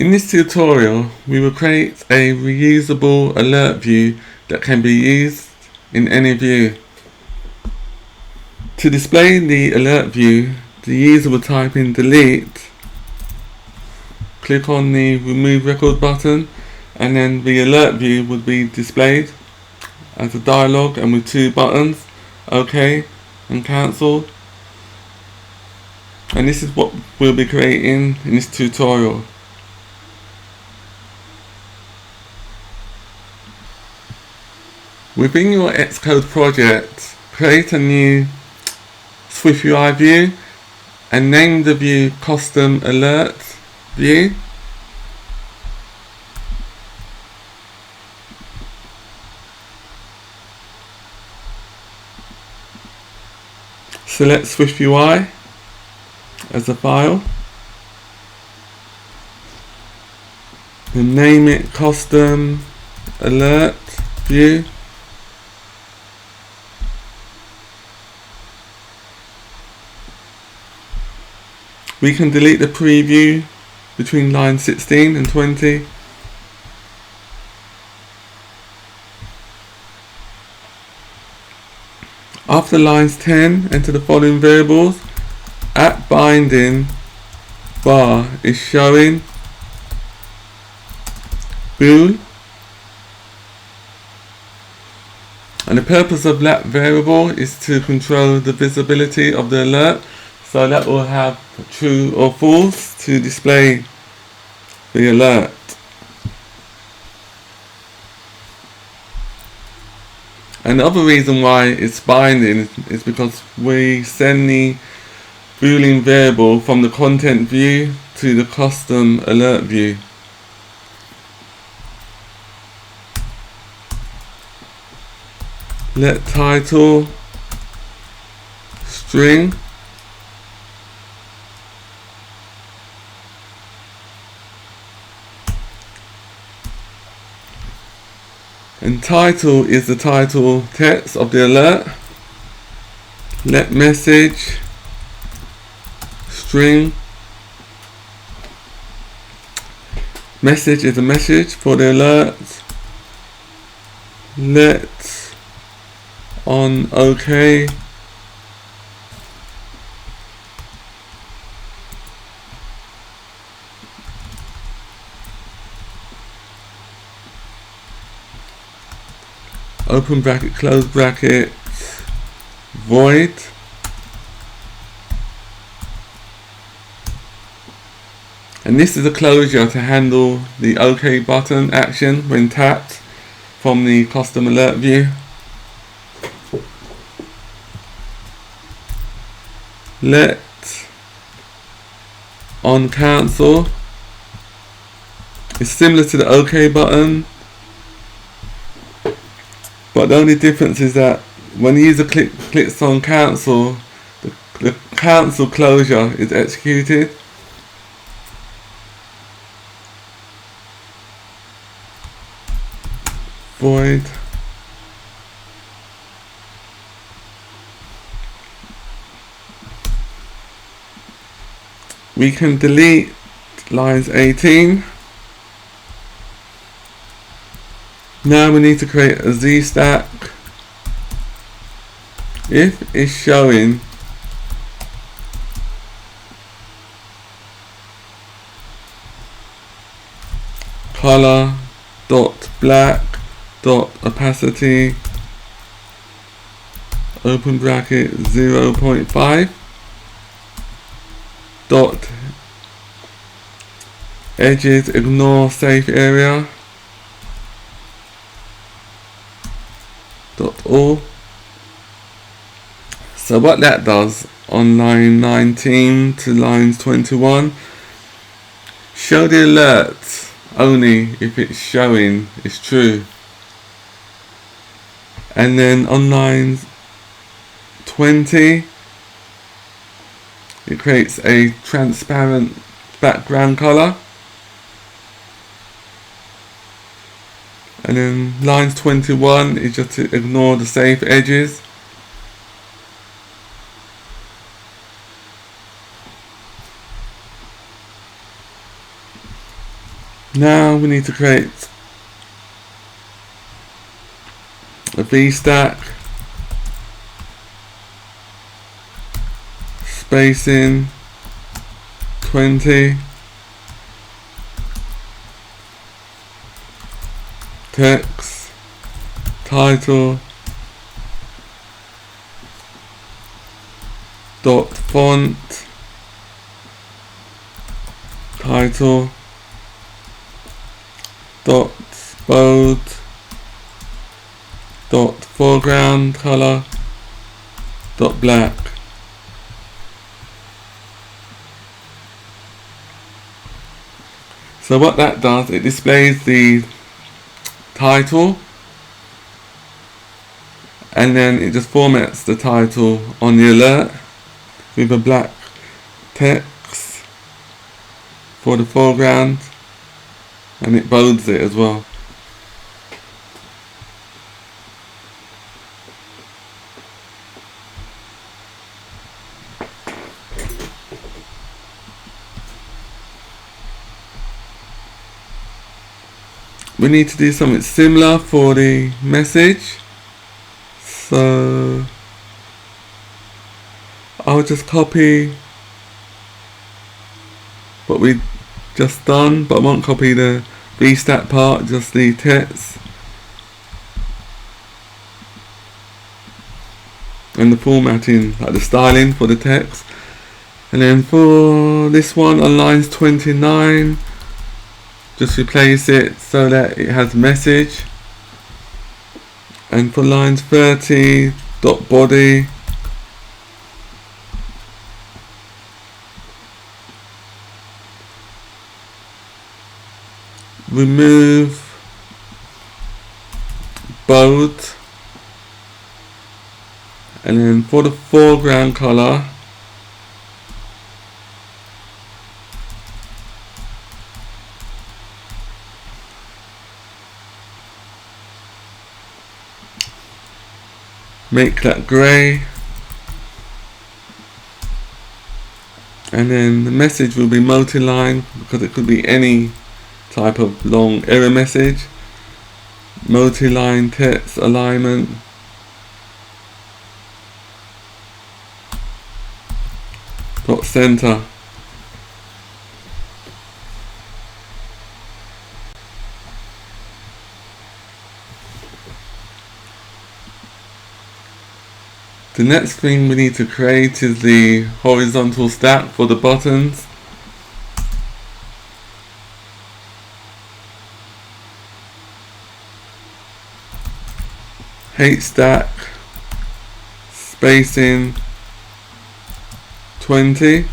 In this tutorial, we will create a reusable alert view that can be used in any view. To display the alert view, the user will type in delete, click on the remove record button, and then the alert view would be displayed as a dialog and with two buttons, OK and cancel. And this is what we'll be creating in this tutorial. Within your Xcode project, create a new SwiftUI view and name the view Custom Alert View. Select SwiftUI as a file and name it Custom Alert View. We can delete the preview between line 16 and 20. After lines 10, enter the following variables. At binding bar is showing bool, and the purpose of that variable is to control the visibility of the alert, so that will have true or false to display the alert. And the other reason why it's binding is because we send the Boolean variable from the content view to the custom alert view. Let title string and title is the title text of the alert. Let message string, message is a message for the alert. Let on OK open bracket, close bracket, void. And this is a closure to handle the OK button action when tapped from the custom alert view. Let on cancel is similar to the OK button, but the only difference is that when the user clicks on cancel, the cancel closure is executed. Void. We can delete lines 18. Now we need to create a Z stack. If is showing color dot black dot opacity open bracket 0.5 dot edges ignore safe area dot all. So what that does on line 19 to lines 21, show the alert only if it's showing is true. And then on lines 20, it creates a transparent background color. And then lines 21 is just to ignore the safe edges. Now we need to create a V-stack, spacing 20, text, title, dot font, title, dot bold, dot foreground color, dot black. So what that does, it displays the title, and then it just formats the title on the alert with a black text for the foreground, and it bolds it as well. We need to do something similar for the message, so I'll just copy what we just done, but I won't copy the V-stack part, just the text and the formatting, like the styling for the text. And then for this one on lines 29, just replace it so that it has message. And for lines 30, dot body, remove bold, and then for the foreground color, make that grey, and then the message will be multi-line because it could be any type of long error message. Multi-line text alignment, dot center. The next thing we need to create is the horizontal stack for the buttons. H-stack, spacing 20,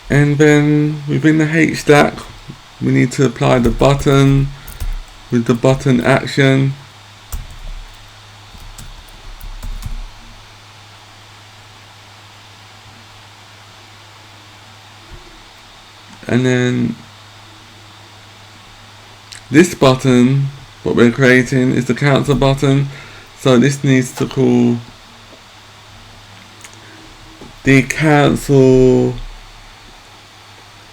and then within the H-stack we need to apply the button with the button action, and then this button, what we're creating is the cancel button, so this needs to call the cancel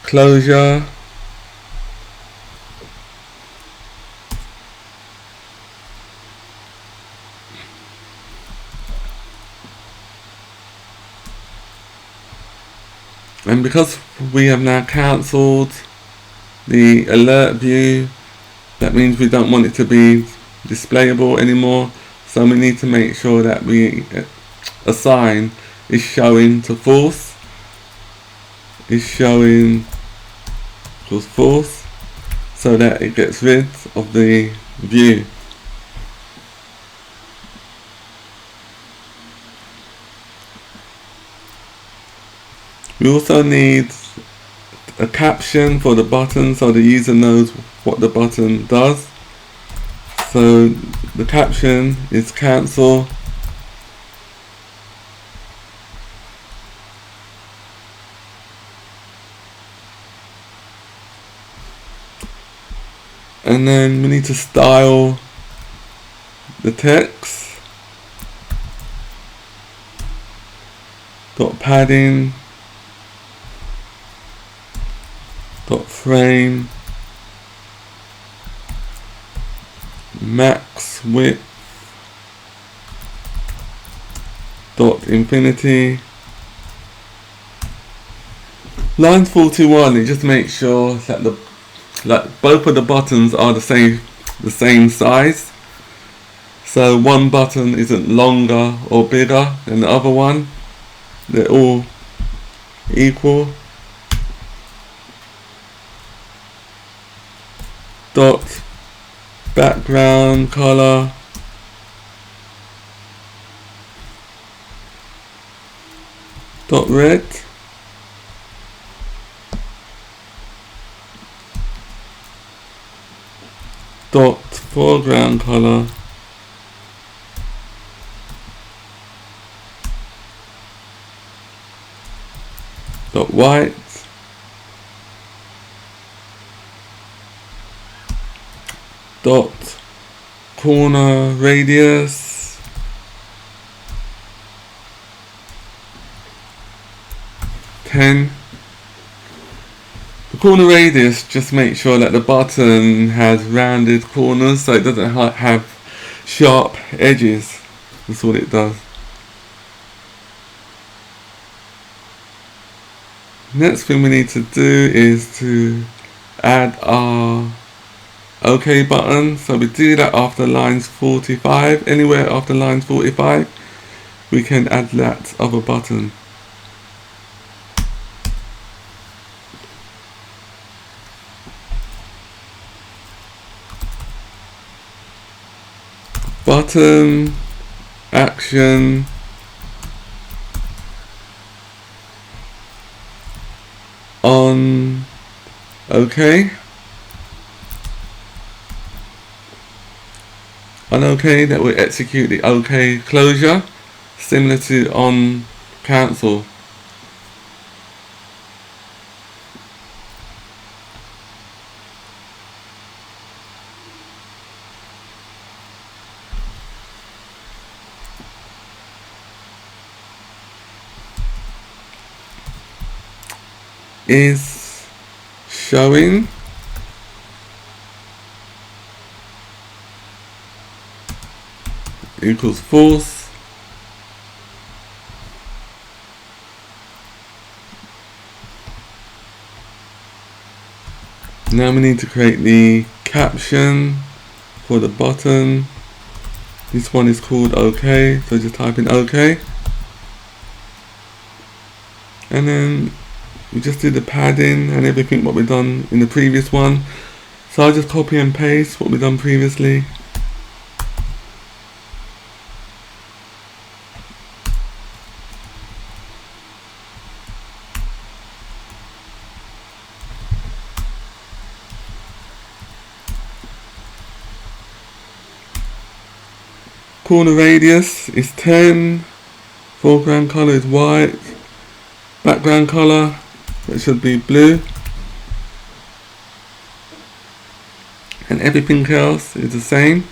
closure, and because we have now cancelled the alert view, that means we don't want it to be displayable anymore, so we need to make sure that we assign is showing to false, is showing to false, so that it gets rid of the view. We also need a caption for the button so the user knows what the button does. So the caption is cancel And then we need to style the text. Dot padding. Dot frame. Max width. Dot infinity. Line 41, it just makes sure that both of the buttons are the same size. So one button isn't longer or bigger than the other one. They're all equal. Dot background color. Dot red. Dot foreground color. Dot white. Dot corner radius. The corner radius just make sure that the button has rounded corners, so it doesn't have sharp edges. That's what it does. Next thing we need to do is to add our OK button. So we do that after lines 45. Anywhere after lines 45 we can add that other button. Button, action, on, OK. On OK, that will execute the OK closure, similar to on cancel. Is showing equals false. Now we need to create the caption for the button. This one is called OK, so just type in OK. And then we just do the padding and everything what we've done in the previous one. So I'll just copy and paste what we've done previously. Corner radius is 10. Foreground color is white. Background color, it should be blue. And everything else is the same.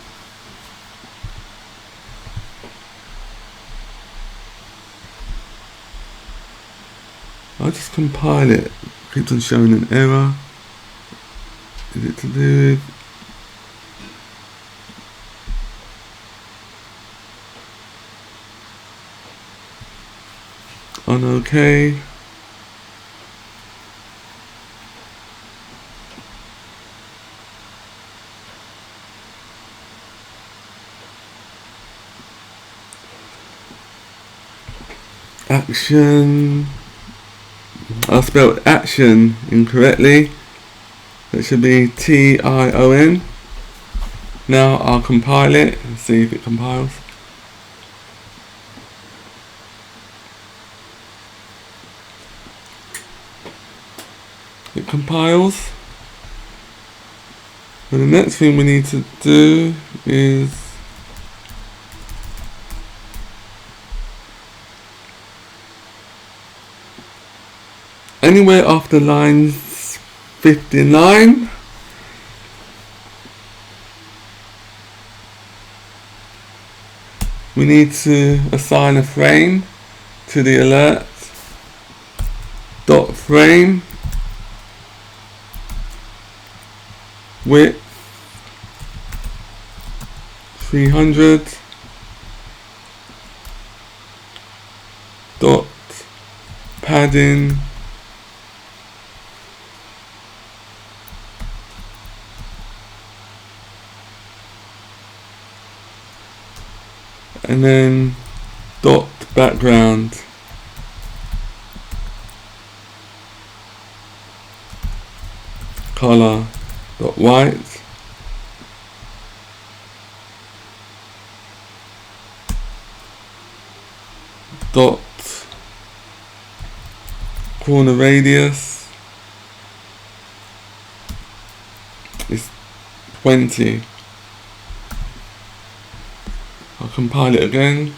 I'll just compile it. Keeps on showing an error. Is it to do with on OK. Action. I spelled action incorrectly. It should be T-I-O-N. Now I'll compile it and see if it compiles. It compiles. And the next thing we need to do is anywhere after lines 59 we need to assign a frame to the alert. Dot frame width 300. Dot padding and then dot background color dot white, dot corner radius is 20. I'll compile it again.